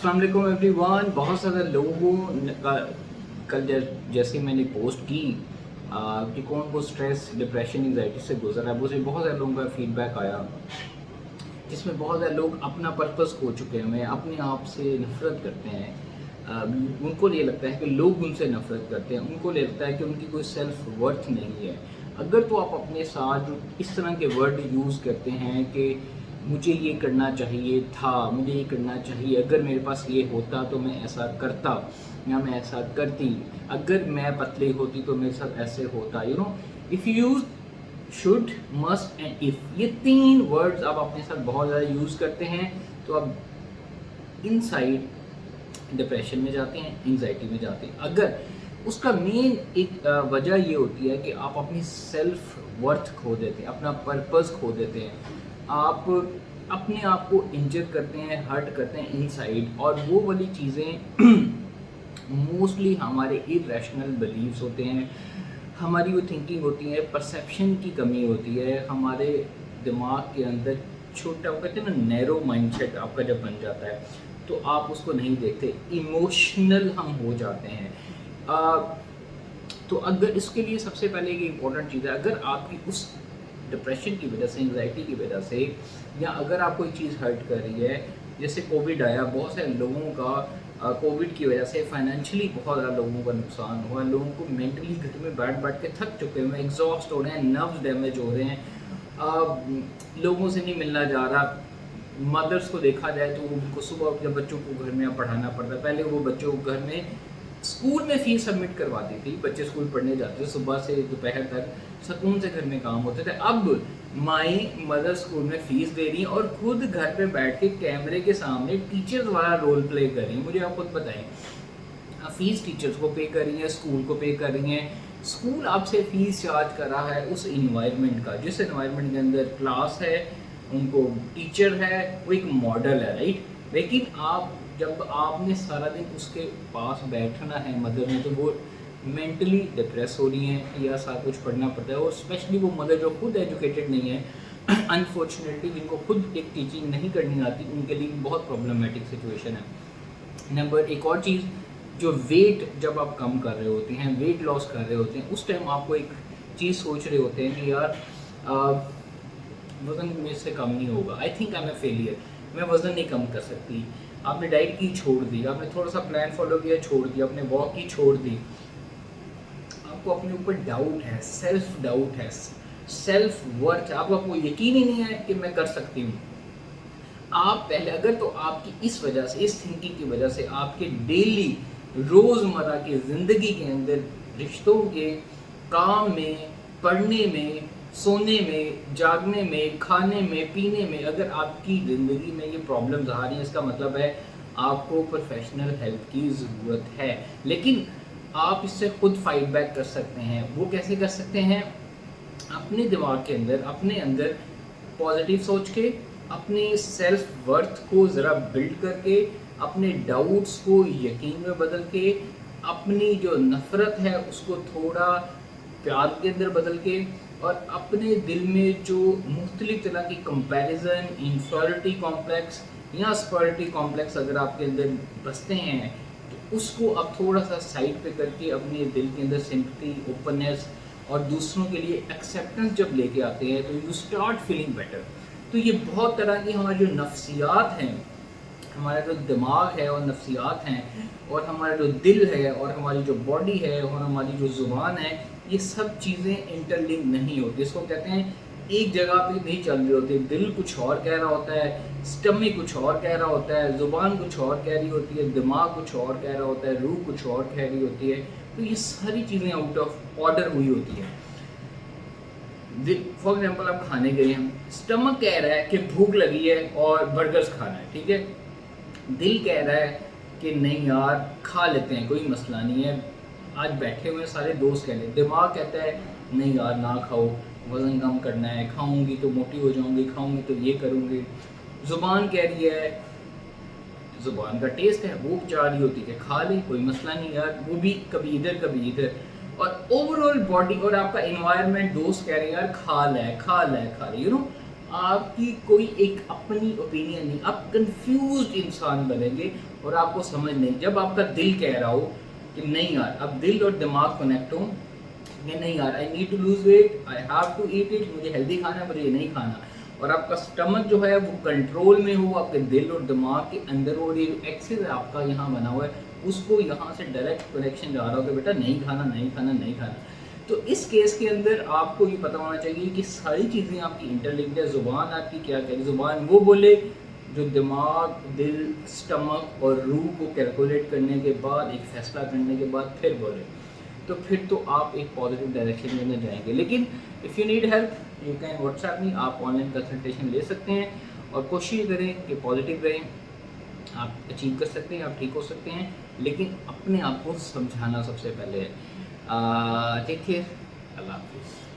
अस्सलाम वालेकुम एवरीवन। बहुत सारे लोगों का कल जैसे मैंने पोस्ट की कि कौन को स्ट्रेस डिप्रेशन एंजाइटी से गुजर रहा है, मुझे बहुत सारे लोगों का फीडबैक आया जिसमें बहुत सारे लोग अपना पर्पस खो चुके हैं, अपने आप से नफरत करते हैं। उनको ये लगता है कि लोग उनसे नफरत करते हैं, उनको ये लगता है कि उनकी कोई सेल्फ वर्थ नहीं है। अगर तो आप अपने साथ जो इस तरह के वर्ड यूज़ करते हैं कि मुझे ये करना चाहिए था, मुझे ये करना चाहिए, अगर मेरे पास ये होता तो मैं ऐसा करता या मैं ऐसा करती, अगर मैं पतली होती तो मेरे साथ ऐसे होता, if you use should, must and if, ये तीन वर्ड्स आप अपने साथ बहुत ज़्यादा यूज़ करते हैं तो आप इनसाइड डिप्रेशन में जाते हैं, एंजाइटी में जाते हैं। अगर उसका मेन एक वजह ये होती है कि आप अपनी सेल्फ वर्थ खो देते हैं, अपना पर्पस खो देते हैं, आप अपने आप को इंजर करते हैं, हर्ट करते हैं इनसाइड, और वो वाली चीज़ें मोस्टली हमारे इरेशनल बिलीव्स होते हैं, हमारी वो थिंकिंग होती है, परसेप्शन की कमी होती है, हमारे दिमाग के अंदर छोटा, वो कहते हैं ना, नैरो माइंडसेट आपका जब बन जाता है तो आप उसको नहीं देखते, इमोशनल हम हो जाते हैं। तो अगर इसके लिए सबसे पहले एक इम्पॉर्टेंट चीज़ है, अगर आपकी उस डिप्रेशन की वजह से, एंजाइटी की वजह से, या अगर आप कोई चीज़ हर्ट कर रही है, जैसे कोविड आया, बहुत सारे लोगों का कोविड की वजह से फाइनेंशियली बहुत ज़्यादा लोगों का नुकसान हुआ, लोगों को मेंटली घर में बैठ के थक चुके हुए हैं, एग्जॉस्ट हो रहे हैं, नर्व्स डैमेज हो रहे हैं, लोगों से नहीं मिलना जा रहा। मदर्स को देखा जाए तो उनको सुबह जब बच्चों को घर में पढ़ाना पड़ता है, पहले वो बच्चों को घर में स्कूल में फ़ीस सबमिट करवाती थी, बच्चे स्कूल पढ़ने जाते थे, सुबह से दोपहर तक सुकून से घर में काम होते थे। अब माई मदर स्कूल में फ़ीस दे रही हैं और खुद घर पे बैठ के कैमरे के सामने टीचर्स वाला रोल प्ले कर रही हैं। मुझे आप खुद बताएं, फ़ीस टीचर्स को पे कर रही हैं, स्कूल को पे कर रही हैं, स्कूल आपसे फ़ीस चार्ज कर रहा है उस इन्वायरमेंट का, जिस इन्वायरमेंट के अंदर क्लास है, उनको टीचर है, वो एक मॉडल है, राइट। लेकिन आप जब आपने सारा दिन उसके पास बैठना है मदर ने, तो वो मेंटली डिप्रेस हो रही हैं या सारा कुछ पढ़ना पड़ता है, और स्पेशली वो मदर जो खुद एजुकेटेड नहीं है अनफॉर्चुनेटली, जिनको खुद एक टीचिंग नहीं करनी आती, उनके लिए बहुत प्रॉब्लमेटिक सिचुएशन है। नंबर एक और चीज़, जो वेट जब आप कम कर रहे होते हैं, वेट लॉस कर रहे होते हैं, उस टाइम आपको एक चीज़ सोच रहे होते हैं कि यार वज़न मेरे से कम नहीं होगा, I think I am a failure, मैं वज़न नहीं कम कर सकती। आपने डाइट की, छोड़ दी, आपने थोड़ा सा प्लान फॉलो किया, छोड़ दिया, आपने वॉक की, छोड़ दी, आपको अपने ऊपर डाउट है, सेल्फ डाउट है, सेल्फ वर्थ, आपको यकीन ही नहीं है कि मैं कर सकती हूँ। आप पहले, अगर तो आपकी इस वजह से, इस थिंकिंग की वजह से आपके डेली रोज़मर्रा की ज़िंदगी के अंदर, रिश्तों के, काम में, पढ़ने में, सोने में, जागने में, खाने में, पीने में, अगर आपकी ज़िंदगी में ये प्रॉब्लम्स आ रही हैं, इसका मतलब है आपको प्रोफेशनल हेल्प की ज़रूरत है। लेकिन आप इससे खुद फाइट बैक कर सकते हैं। वो कैसे कर सकते हैं? अपने दिमाग के अंदर, अपने अंदर पॉजिटिव सोच के, अपने सेल्फ वर्थ को ज़रा बिल्ड करके, अपने डाउट्स को यकीन में बदल के, अपनी जो नफ़रत है उसको थोड़ा प्यार के अंदर बदल के, और अपने दिल में जो मुख्तलिफ तरह की कंपैरिजन, इंफीरियरिटी कॉम्प्लेक्स या सुपीरियरिटी कॉम्प्लेक्स अगर आपके अंदर बसते हैं, तो उसको आप थोड़ा सा साइड पे करके अपने दिल के अंदर सिंपैथी, ओपननेस और दूसरों के लिए एक्सेप्टेंस जब लेके आते हैं, तो यू स्टार्ट फीलिंग बेटर। तो ये बहुत तरह की हमारी जो नफ्सियात हैं, हमारा जो दिमाग है और नफ्सियात हैं, और हमारा जो दिल है और हमारी जो बॉडी है और हमारी जो ज़ुबान है, ये सब चीज़ें इंटरलिंक नहीं होती। इसको कहते हैं एक जगह पे नहीं चल रही होती। दिल कुछ और कह रहा होता है, स्टमक कुछ और कह रहा होता है, ज़ुबान कुछ और कह रही होती है, दिमाग कुछ और कह रहा होता है, रूह कुछ और कह रही होती है। तो ये सारी चीज़ें आउट ऑफ ऑर्डर हुई होती हैं। फॉर एग्जाम्पल, आप खाने गए हैं, स्टमक कह रहा है कि भूख लगी है और बर्गर्स खाना है, ठीक है। दिल कह रहा है कि नहीं यार, खा लेते हैं, कोई मसला नहीं है, आज बैठे हुए सारे दोस्त कह लें। दिमाग कहता है नहीं यार, ना खाओ, वज़न कम करना है, खाऊंगी तो मोटी हो जाऊंगी, खाऊंगी तो ये करूंगी। ज़ुबान कह रही है, ज़ुबान का टेस्ट है, वो चाह रही होती है खा ले, कोई मसला नहीं यार, वो भी कभी इधर कभी इधर। और ओवरऑल बॉडी और आपका इन्वायरमेंट, दोस्त कह रहे हैं यार खा ले खा ले खा ले, आपकी कोई एक अपनी ओपिनियन नहीं, आप कंफ्यूज्ड इंसान बनेंगे और आपको समझ नहीं, जब आपका दिल कह रहा हो कि नहीं यार, अब दिल और दिमाग कनेक्ट हो कि नहीं यार, I need to lose weight, I have to eat it, मुझे हेल्दी खाना है, मुझे ये नहीं खाना, और आपका स्टमक जो है वो कंट्रोल में हो आपके दिल और दिमाग के अंदर, और ये जो एक्सिस है आपका यहाँ बना हुआ है उसको यहाँ से डायरेक्ट कनेक्शन जा रहा हो कि बेटा नहीं खाना, नहीं खाना, नहीं खाना। तो इस केस के अंदर आपको ये पता होना चाहिए कि सारी चीज़ें आपकी इंटरलिंक्ड है। ज़ुबान आपकी क्या कह रही, ज़ुबान वो बोले जो दिमाग, दिल, स्टमक और रूह को कैलकुलेट करने के बाद, एक फ़ैसला करने के बाद फिर बोले, तो फिर तो आप एक पॉजिटिव डायरेक्शन में अंदर जाएंगे। लेकिन if you need help you can WhatsApp me, आप ऑनलाइन कंसल्टेशन ले सकते हैं और कोशिश करें कि पॉजिटिव रहें। आप अचीव कर सकते हैं, आप ठीक हो सकते हैं, लेकिन अपने आप को समझाना सबसे पहले है। टेक केयर, अल्लाह हाफिज़।